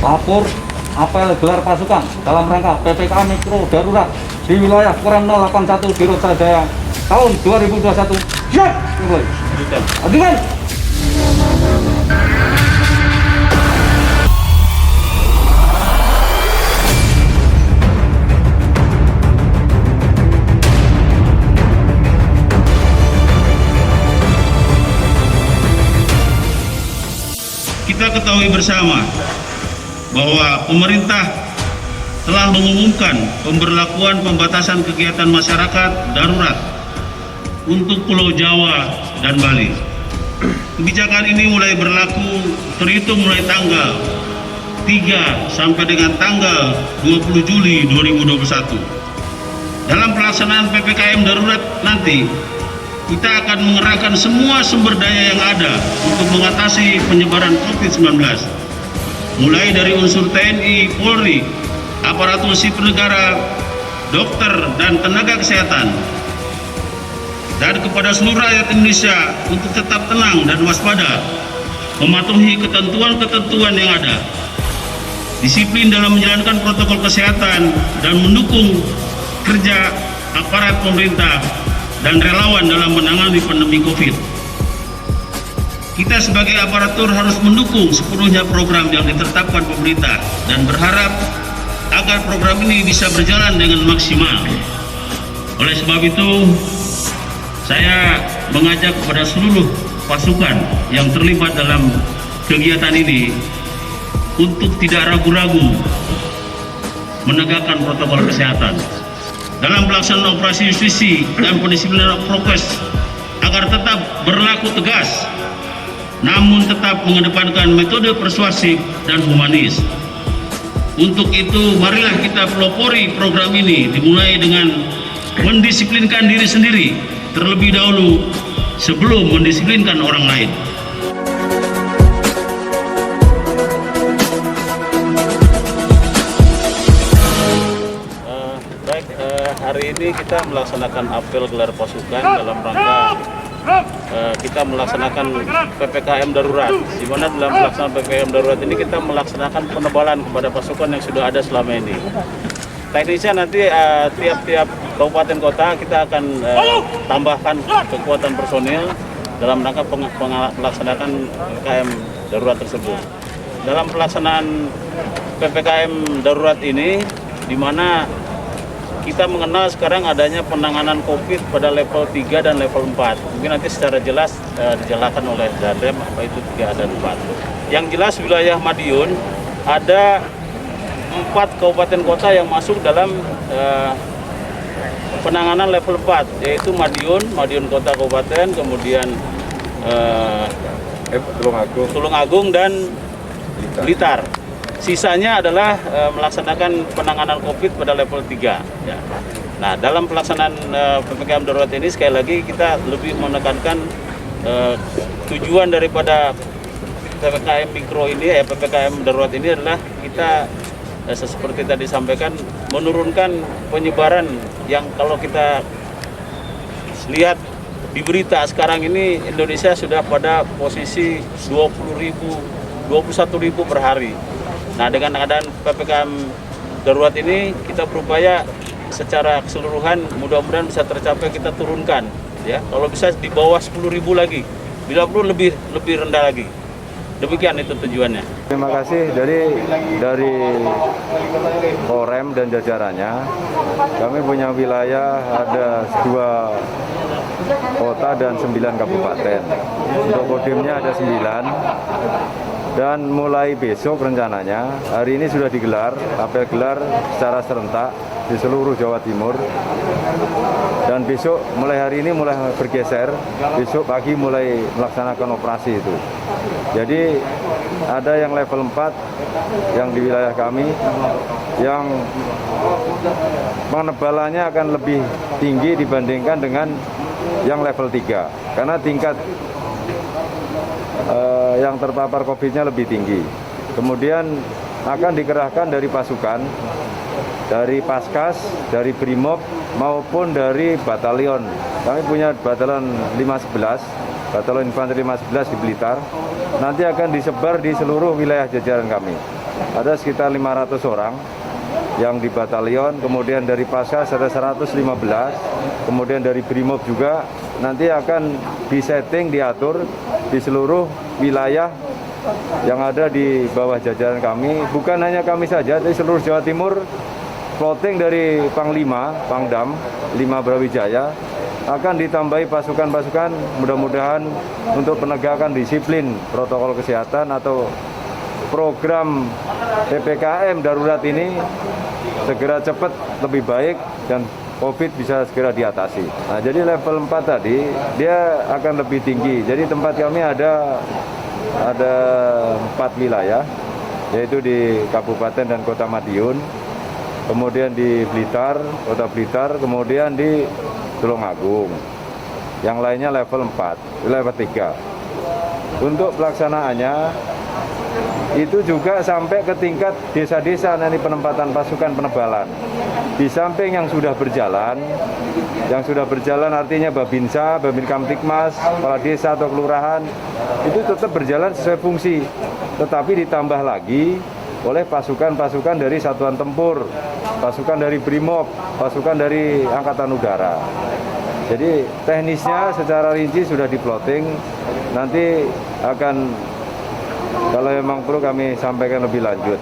lapor apel gelar pasukan dalam rangka PPKM Mikro Darurat di wilayah Korem 081 di Roja Jaya tahun 2021. Siap! Adukan! Kita ketahui bersama bahwa pemerintah telah mengumumkan pemberlakuan pembatasan kegiatan masyarakat darurat untuk Pulau Jawa dan Bali. Kebijakan ini mulai berlaku terhitung mulai tanggal 3 sampai dengan tanggal 20 Juli 2021. Dalam pelaksanaan PPKM darurat nanti, kita akan mengerahkan semua sumber daya yang ada untuk mengatasi penyebaran COVID-19. Mulai dari unsur TNI, Polri, aparatur sipil negara, dokter, dan tenaga kesehatan. Dan kepada seluruh rakyat Indonesia untuk tetap tenang dan waspada, mematuhi ketentuan-ketentuan yang ada, disiplin dalam menjalankan protokol kesehatan, dan mendukung kerja aparat pemerintah dan relawan dalam menangani pandemi COVID. Kita sebagai aparatur harus mendukung sepenuhnya program yang ditetapkan pemerintah dan berharap agar program ini bisa berjalan dengan maksimal. Oleh sebab itu, saya mengajak kepada seluruh pasukan yang terlibat dalam kegiatan ini untuk tidak ragu-ragu menegakkan protokol kesehatan dalam pelaksanaan operasi justisi dan pendisiplinan prokes agar tetap berlaku tegas, namun tetap mengedepankan metode persuasif dan humanis. Untuk itu, marilah kita pelopori program ini dimulai dengan mendisiplinkan diri sendiri terlebih dahulu sebelum mendisiplinkan orang lain. Hari ini kita melaksanakan apel gelar pasukan dalam rangka kita melaksanakan PPKM darurat, di mana dalam pelaksanaan PPKM darurat ini kita melaksanakan penebalan kepada pasukan yang sudah ada selama ini. Teknisnya nanti tiap-tiap kabupaten kota kita akan tambahkan kekuatan personil dalam rangka melaksanakan PPKM darurat tersebut. Dalam pelaksanaan PPKM darurat ini, di mana kita mengenal sekarang adanya penanganan COVID pada level 3 dan level 4. Mungkin nanti secara jelas dijelaskan oleh Danrem apa itu 3 dan 4. Yang jelas wilayah Madiun ada 4 kabupaten kota yang masuk dalam penanganan level 4, yaitu Madiun Kota Kabupaten, kemudian Tulungagung dan Blitar. Sisanya adalah melaksanakan penanganan COVID pada level 3. Ya. Nah, dalam pelaksanaan PPKM darurat ini sekali lagi kita lebih menekankan tujuan daripada PPKM mikro ini, PPKM darurat ini adalah kita seperti tadi sampaikan menurunkan penyebaran yang kalau kita lihat di berita sekarang ini Indonesia sudah pada posisi 21.000 per hari. Nah, dengan keadaan PPKM darurat ini kita berupaya secara keseluruhan mudah-mudahan bisa tercapai, kita turunkan ya. Kalau bisa di bawah 10.000 lagi. Bila perlu lebih rendah lagi. Demikian itu tujuannya. Terima kasih dari Korem dan jajarannya. Kami punya wilayah ada 2 kota dan 9 kabupaten. Untuk kodimnya ada 9. Dan mulai besok rencananya, hari ini sudah digelar, apel gelar secara serentak di seluruh Jawa Timur. Dan besok, mulai hari ini mulai bergeser, besok pagi mulai melaksanakan operasi itu. Jadi ada yang level 4 yang di wilayah kami, yang penebalannya akan lebih tinggi dibandingkan dengan yang level 3. Karena tingkat yang terpapar COVID-nya lebih tinggi. Kemudian akan dikerahkan dari pasukan, dari Paskas, dari Brimob, maupun dari batalion. Kami punya batalion 511, batalion infanteri 511 di Blitar. Nanti akan disebar di seluruh wilayah jajaran kami. ada sekitar 500 orang yang di batalion, kemudian dari Paskas ada 115, kemudian dari Brimob juga nanti akan disetting, diatur di seluruh wilayah yang ada di bawah jajaran kami. Bukan hanya kami saja, tapi seluruh Jawa Timur, floating dari Panglima, Pangdam, 5 Brawijaya, akan ditambahi pasukan-pasukan mudah-mudahan untuk penegakan disiplin protokol kesehatan atau program PPKM darurat ini segera cepat lebih baik dan COVID bisa segera diatasi. Nah, jadi level 4 tadi dia akan lebih tinggi. Jadi tempat kami ada 4 wilayah, yaitu di Kabupaten dan Kota Madiun, kemudian di Blitar, Kota Blitar, kemudian di Tulungagung. Yang lainnya level 4, level 3. Untuk pelaksanaannya itu juga sampai ke tingkat desa-desa nanti penempatan pasukan penebalan. Di samping yang sudah berjalan artinya Babinsa, Babin Kamtipmas, kepala desa atau kelurahan, itu tetap berjalan sesuai fungsi. Tetapi ditambah lagi oleh pasukan-pasukan dari Satuan Tempur, pasukan dari Brimob, pasukan dari Angkatan Udara. Jadi teknisnya secara rinci sudah di-plotting, nanti akan kalau memang perlu kami sampaikan lebih lanjut.